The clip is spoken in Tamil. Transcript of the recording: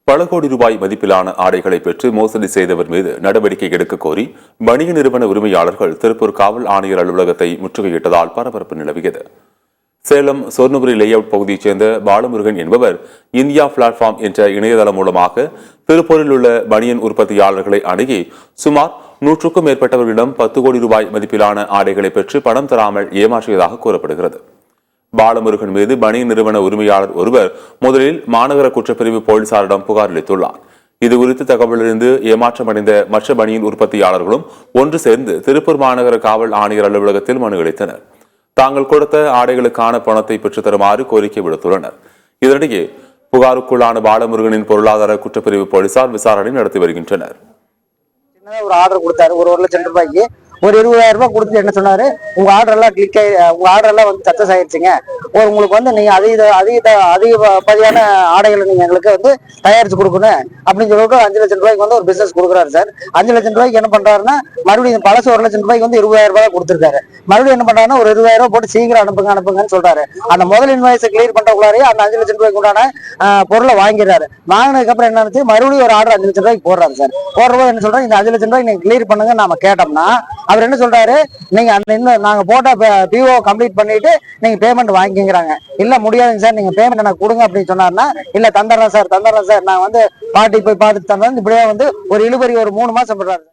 பல கோடி ரூபாய் மதிப்பிலான ஆடைகளை பெற்று மோசடி செய்தவர் மீது நடவடிக்கை எடுக்க கோரி வணிக நிறுவன உரிமையாளர்கள் திருப்பூர் காவல் ஆணையர் அலுவலகத்தை முற்றுகையிட்டதால் பரபரப்பு நிலவியது. சேலம் சொர்ணபுரி லேஅவுட் பகுதியைச் சேர்ந்த பாலமுருகன் என்பவர் இந்தியா பிளாட்ஃபார்ம் என்ற இணையதளம் மூலமாக திருப்பூரில் உள்ள பனியன் உற்பத்தியாளர்களை அணுகி சுமார் 100க்கும் மேற்பட்டவர்களிடம் 10 கோடி ரூபாய் மதிப்பிலான ஆடைகளை பெற்று பணம் தராமல் ஏமாற்றியதாக கூறப்படுகிறது. பாலமுருகன் மீது பனியன் நிறுவன உரிமையாளர் ஒருவர் முதலில் மாநகர குற்றப்பிரிவு போலீசாரிடம் புகார் அளித்துள்ளார். இதுகுறித்து தகவலிருந்து ஏமாற்றமடைந்த மற்ற பனியன் உற்பத்தியாளர்களும் ஒன்று சேர்ந்து திருப்பூர் மாநகர காவல் ஆணையர் அலுவலகத்தில் மனு அளித்தனர். தாங்கள் கொடுத்த ஆடைகளுக்கான பணத்தை பெற்றுத் தருமாறு கோரிக்கை விடுத்துள்ளனர். இதனிடையே புகாருக்குள்ளான பாலமுருகனின் பொருளாதார குற்றப்பிரிவு போலீசார் விசாரணை நடத்தி வருகின்றனர். ஒரு ஆர்டர் கொடுத்தாரு, 1,00,000 ரூபாய்க்கு ஒரு 20,000 ரூபாய் கொடுத்து என்ன சொன்னாரு, உங்க ஆர்டர் எல்லாம் கிளிக் ஆகி உங்க ஆர்டர் எல்லாம் வந்து சக்சஸ் ஆயிடுச்சுங்க, உங்களுக்கு வந்து நீங்க அதிகப்படியான ஆடைகளை நீங்க எங்களுக்கு வந்து தயாரிச்சு கொடுக்கணும் அப்படின்னு சொல்லிட்டு 5,00,000 ரூபாய்க்கு வந்து ஒரு பிசினஸ் கொடுக்குறாரு சார். 5,00,000 ரூபாய்க்கு என்ன பண்றாருன்னா மறுபடியும் பழசு 1,00,000 ரூபாய்க்கு வந்து 20,000 ரூபாய் கொடுத்துருக்காரு. மறுபடியும் என்ன பண்றாருன்னா ஒரு 20,000 ரூபாய் போட்டு சீக்கிரம் அனுப்புங்கன்னு சொல்றாரு. அந்த முதல் இன்வாய்ஸ் கிளியர் பண்றக்குள்ளாரே அந்த 5,00,000 ரூபாய்க்கு உண்டான பொருளை வாங்கிறாரு. வாங்கினதுக்கு அப்புறம் என்ன ஆச்சு, மறுபடியும் ஒரு ஆர்டர் 5,00,000 ரூபாய்க்கு போடுறாரு சார். போடுறப்ப என்ன சொல்றாரு, இந்த 5,00,000 ரூபாய்க்கு நீங்க கிளியர் பண்ணுங்க நாம கேட்டோம்னா அவர் என்ன சொல்றாரு, நீங்க நாங்க போட்ட பிஓ கம்ப்ளீட் பண்ணிட்டு நீங்க பேமெண்ட் வாங்கிக்கிறாங்க. இல்ல முடியாதுங்க சார், நீங்க பேமெண்ட் எனக்கு கொடுங்க அப்படின்னு சொன்னாருன்னா, இல்ல தந்துடுறேன் சார் நான் வந்து பாட்டி போய் பார்த்துட்டு தந்தேன். இப்படியே வந்து ஒரு இழுபறி ஒரு 3 மாசம் பண்றாரு.